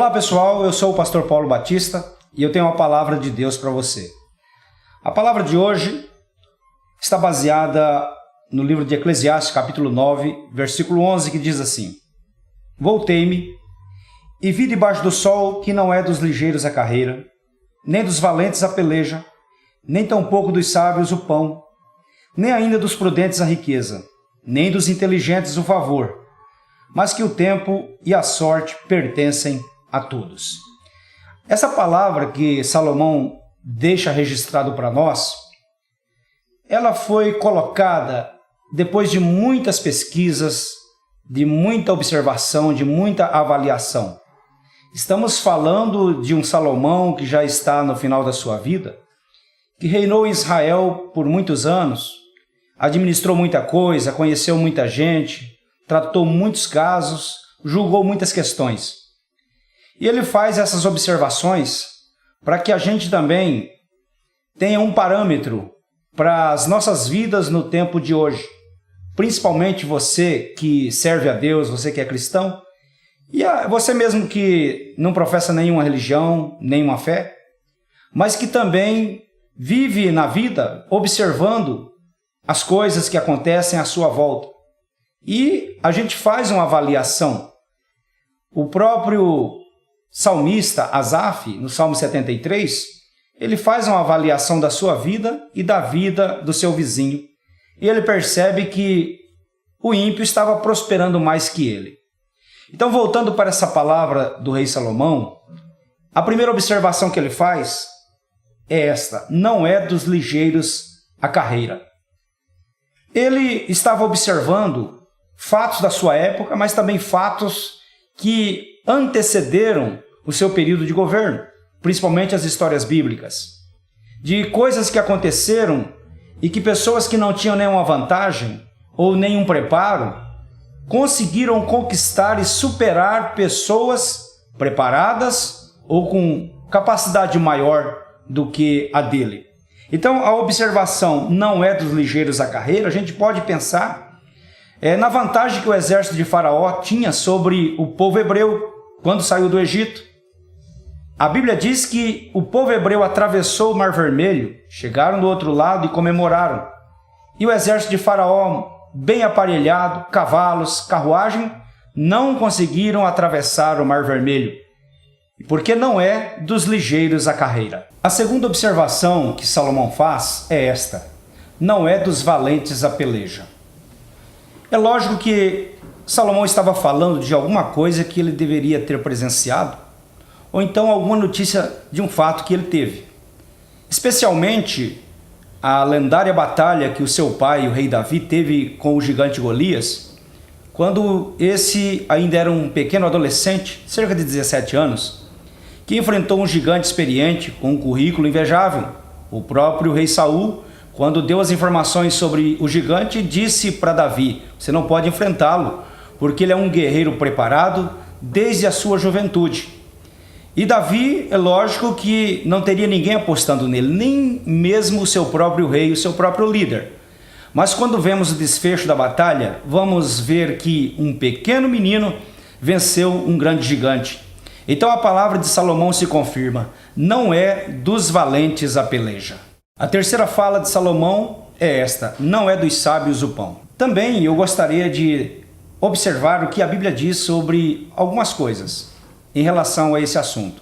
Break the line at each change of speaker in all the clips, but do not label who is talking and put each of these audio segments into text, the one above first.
Olá pessoal, eu sou o pastor Paulo Batista e eu tenho uma palavra de Deus para você. A palavra de hoje está baseada no livro de Eclesiastes, capítulo 9, versículo 11, que diz assim: Voltei-me e vi debaixo do sol que não é dos ligeiros a carreira, nem dos valentes a peleja, nem tampouco dos sábios o pão, nem ainda dos prudentes a riqueza, nem dos inteligentes o favor, mas que o tempo e a sorte pertencem a todos. Essa palavra que Salomão deixa registrado para nós, ela foi colocada depois de muitas pesquisas, de muita observação, de muita avaliação. Estamos falando de um Salomão que já está no final da sua vida, que reinou em Israel por muitos anos, administrou muita coisa, conheceu muita gente, tratou muitos casos, julgou muitas questões. E ele faz essas observações para que a gente também tenha um parâmetro para as nossas vidas no tempo de hoje. Principalmente você que serve a Deus, você que é cristão, e você mesmo que não professa nenhuma religião, nenhuma fé, mas que também vive na vida observando as coisas que acontecem à sua volta. E a gente faz uma avaliação. O próprio salmista Asaf, no Salmo 73, ele faz uma avaliação da sua vida e da vida do seu vizinho. E ele percebe que o ímpio estava prosperando mais que ele. Então, voltando para essa palavra do rei Salomão, a primeira observação que ele faz é esta: não é dos ligeiros a carreira. Ele estava observando fatos da sua época, mas também fatos que antecederam o seu período de governo, principalmente as histórias bíblicas, de coisas que aconteceram e que pessoas que não tinham nenhuma vantagem ou nenhum preparo conseguiram conquistar e superar pessoas preparadas ou com capacidade maior do que a dele. Então, a observação não é dos ligeiros a carreira. A gente pode pensar na vantagem que o exército de Faraó tinha sobre o povo hebreu quando saiu do Egito. A Bíblia diz que o povo hebreu atravessou o Mar Vermelho, chegaram do outro lado e comemoraram. E o exército de Faraó, bem aparelhado, cavalos, carruagem, não conseguiram atravessar o Mar Vermelho, porque não é dos ligeiros a carreira. A segunda observação que Salomão faz é esta: não é dos valentes a peleja. É lógico que Salomão estava falando de alguma coisa que ele deveria ter presenciado, ou então alguma notícia de um fato que ele teve. Especialmente a lendária batalha que o seu pai, o rei Davi, teve com o gigante Golias, quando esse ainda era um pequeno adolescente, cerca de 17 anos, que enfrentou um gigante experiente com um currículo invejável. O próprio rei Saul, quando deu as informações sobre o gigante, disse para Davi: você não pode enfrentá-lo, porque ele é um guerreiro preparado desde a sua juventude. E Davi, é lógico que não teria ninguém apostando nele, nem mesmo o seu próprio rei, o seu próprio líder. Mas quando vemos o desfecho da batalha, vamos ver que um pequeno menino venceu um grande gigante. Então a palavra de Salomão se confirma: não é dos valentes a peleja. A terceira fala de Salomão é esta: não é dos sábios o pão. Também eu gostaria de observar o que a Bíblia diz sobre algumas coisas em relação a esse assunto.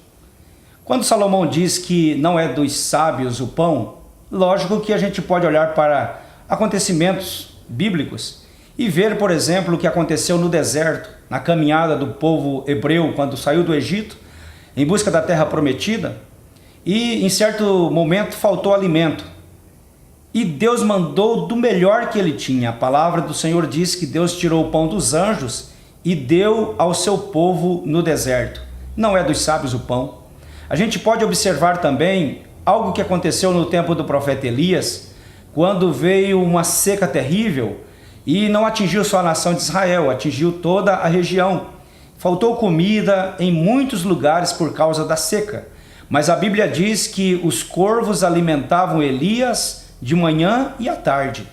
Quando Salomão diz que não é dos sábios o pão, lógico que a gente pode olhar para acontecimentos bíblicos e ver, por exemplo, o que aconteceu no deserto, na caminhada do povo hebreu quando saiu do Egito em busca da terra prometida, e em certo momento faltou alimento. E Deus mandou do melhor que ele tinha. A palavra do Senhor diz que Deus tirou o pão dos anjos e deu ao seu povo no deserto. Não é dos sábios o pão. A gente pode observar também algo que aconteceu no tempo do profeta Elias, quando veio uma seca terrível e não atingiu só a nação de Israel, atingiu toda a região. Faltou comida em muitos lugares por causa da seca. Mas a Bíblia diz que os corvos alimentavam Elias de manhã e à tarde.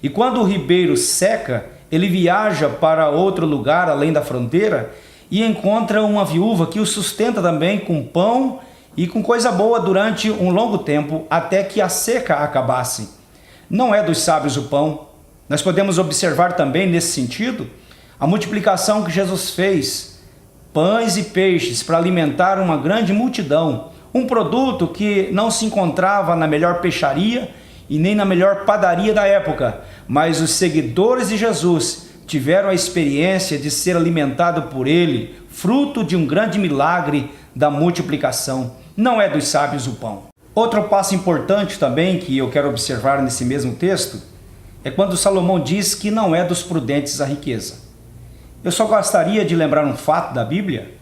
E quando o ribeiro seca, ele viaja para outro lugar além da fronteira e encontra uma viúva que o sustenta também com pão e com coisa boa durante um longo tempo, até que a seca acabasse. Não é dos sábios o pão. Nós podemos observar também nesse sentido a multiplicação que Jesus fez, pães e peixes para alimentar uma grande multidão, um produto que não se encontrava na melhor peixaria e nem na melhor padaria da época, mas os seguidores de Jesus tiveram a experiência de ser alimentado por ele, fruto de um grande milagre da multiplicação. Não é dos sábios o pão. Outro passo importante também que eu quero observar nesse mesmo texto é quando Salomão diz que não é dos prudentes a riqueza. Eu só gostaria de lembrar um fato da Bíblia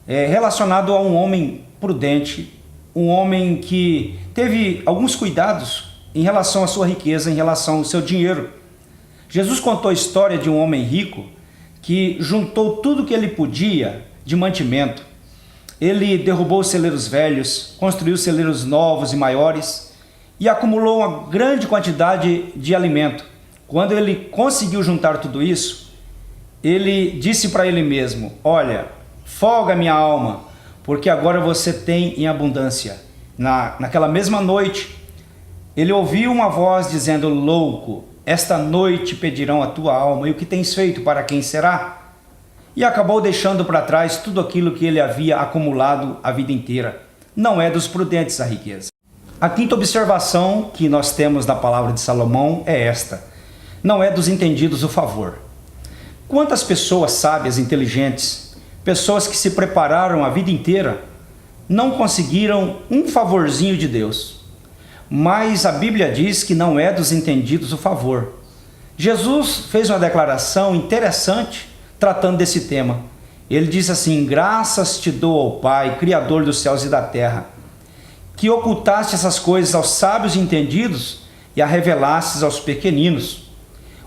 relacionado a um homem prudente, um homem que teve alguns cuidados em relação à sua riqueza, em relação ao seu dinheiro. Jesus contou a história de um homem rico que juntou tudo que ele podia de mantimento. Ele derrubou celeiros velhos, construiu celeiros novos e maiores e acumulou uma grande quantidade de alimento. Quando ele conseguiu juntar tudo isso, ele disse para ele mesmo: olha, folga minha alma, porque agora você tem em abundância. Naquela mesma noite, ele ouviu uma voz dizendo: louco, esta noite pedirão a tua alma, e o que tens feito, para quem será? E acabou deixando para trás tudo aquilo que ele havia acumulado a vida inteira. Não é dos prudentes a riqueza. A quinta observação que nós temos na palavra de Salomão é esta: não é dos entendidos o favor. Quantas pessoas sábias, inteligentes, pessoas que se prepararam a vida inteira, não conseguiram um favorzinho de Deus? Mas a Bíblia diz que não é dos entendidos o favor. Jesus fez uma declaração interessante tratando desse tema. Ele diz assim: graças te dou ao Pai, Criador dos céus e da terra, que ocultaste essas coisas aos sábios e entendidos e a revelastes aos pequeninos.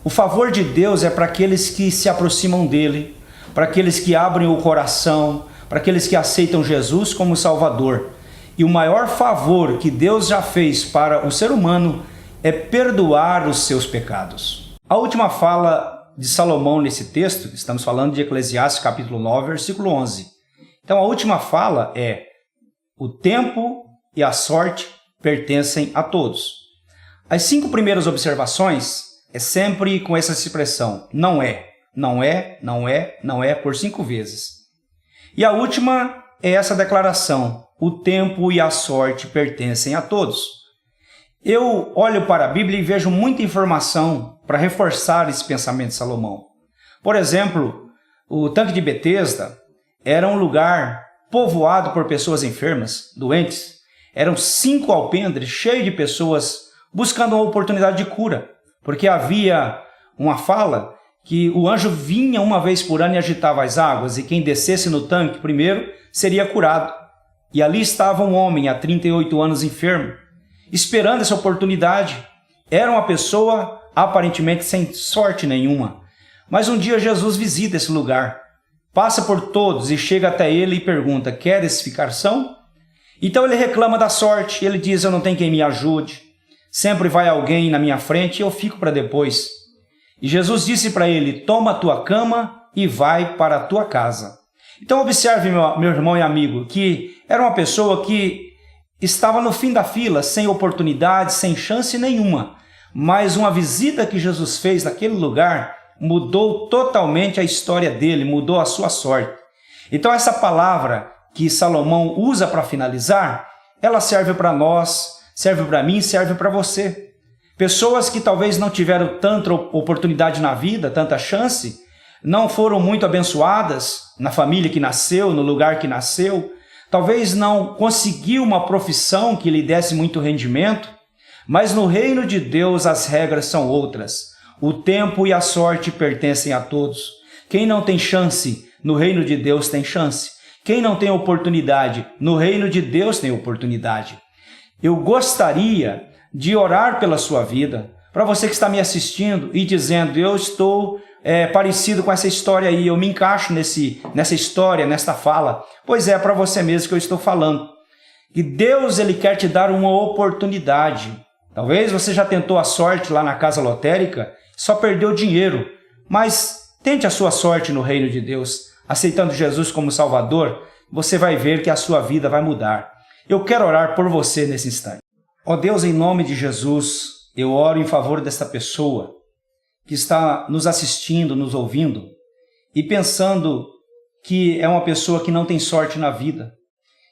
O favor de Deus é para aqueles que se aproximam dele, para aqueles que abrem o coração, para aqueles que aceitam Jesus como Salvador. E o maior favor que Deus já fez para o ser humano é perdoar os seus pecados. A última fala de Salomão nesse texto, estamos falando de Eclesiastes capítulo 9, versículo 11. Então a última fala é: o tempo e a sorte pertencem a todos. As 5 primeiras observações é sempre com essa expressão: não é, não é, não é, não é, por 5 vezes. E a última é essa declaração: o tempo e a sorte pertencem a todos. Eu olho para a Bíblia e vejo muita informação para reforçar esse pensamento de Salomão. Por exemplo, o tanque de Betesda era um lugar povoado por pessoas enfermas, doentes. Eram 5 alpendres cheios de pessoas buscando uma oportunidade de cura, porque havia uma fala que o anjo vinha uma vez por ano e agitava as águas, e quem descesse no tanque primeiro seria curado. E ali estava um homem há 38 anos enfermo, esperando essa oportunidade. Era uma pessoa aparentemente sem sorte nenhuma. Mas um dia Jesus visita esse lugar, passa por todos e chega até ele e pergunta: queres ficar são? Então ele reclama da sorte, ele diz: eu não tenho quem me ajude, sempre vai alguém na minha frente e eu fico para depois. E Jesus disse para ele: toma a tua cama e vai para a tua casa. Então observe, meu irmão e amigo, que era uma pessoa que estava no fim da fila, sem oportunidade, sem chance nenhuma. Mas uma visita que Jesus fez naquele lugar mudou totalmente a história dele, mudou a sua sorte. Então essa palavra que Salomão usa para finalizar, ela serve para nós, serve para mim, serve para você. Pessoas que talvez não tiveram tanta oportunidade na vida, tanta chance, não foram muito abençoadas na família que nasceu, no lugar que nasceu, talvez não conseguiu uma profissão que lhe desse muito rendimento, mas no reino de Deus as regras são outras. O tempo e a sorte pertencem a todos. Quem não tem chance, no reino de Deus tem chance. Quem não tem oportunidade, no reino de Deus tem oportunidade. Eu gostaria de orar pela sua vida, para você que está me assistindo e dizendo: eu estou parecido com essa história aí, eu me encaixo nessa história, nesta fala. Pois é, para você mesmo que eu estou falando. E Deus, Ele quer te dar uma oportunidade. Talvez você já tentou a sorte lá na casa lotérica, só perdeu dinheiro. Mas tente a sua sorte no reino de Deus. aceitando Jesus como Salvador, você vai ver que a sua vida vai mudar. Eu quero orar por você nesse instante. Ó Deus, em nome de Jesus, eu oro em favor desta pessoa que está nos assistindo, nos ouvindo e pensando que é uma pessoa que não tem sorte na vida.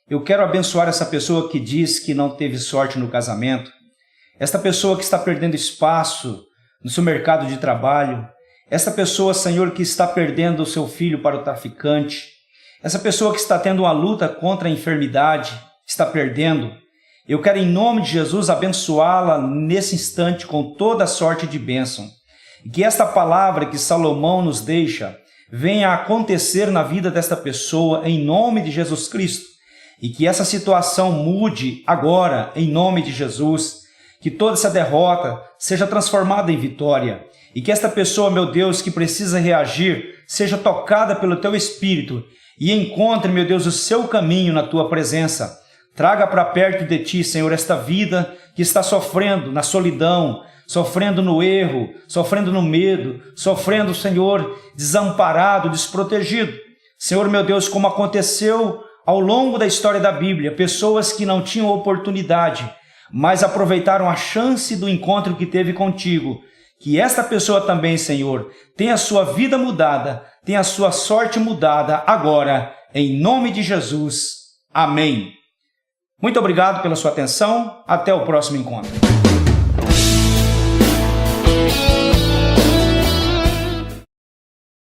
Eu quero abençoar essa pessoa que diz que não teve sorte no casamento, esta pessoa que está perdendo espaço no seu mercado de trabalho, esta pessoa, Senhor, que está perdendo o seu filho para o traficante, essa pessoa que está tendo uma luta contra a enfermidade, está perdendo. Eu quero, em nome de Jesus, abençoá-la nesse instante com toda a sorte de bênção. E que esta palavra que Salomão nos deixa venha a acontecer na vida desta pessoa, em nome de Jesus Cristo. E que essa situação mude agora, em nome de Jesus. Que toda essa derrota seja transformada em vitória. E que esta pessoa, meu Deus, que precisa reagir, seja tocada pelo Teu Espírito e encontre, meu Deus, o seu caminho na Tua presença. Traga para perto de Ti, Senhor, esta vida que está sofrendo na solidão, sofrendo no erro, sofrendo no medo, sofrendo, Senhor, desamparado, desprotegido. Senhor, meu Deus, como aconteceu ao longo da história da Bíblia, pessoas que não tinham oportunidade, mas aproveitaram a chance do encontro que teve contigo. Que esta pessoa também, Senhor, tenha a sua vida mudada, tenha a sua sorte mudada agora, em nome de Jesus. Amém. Muito obrigado pela sua atenção. Até o próximo encontro.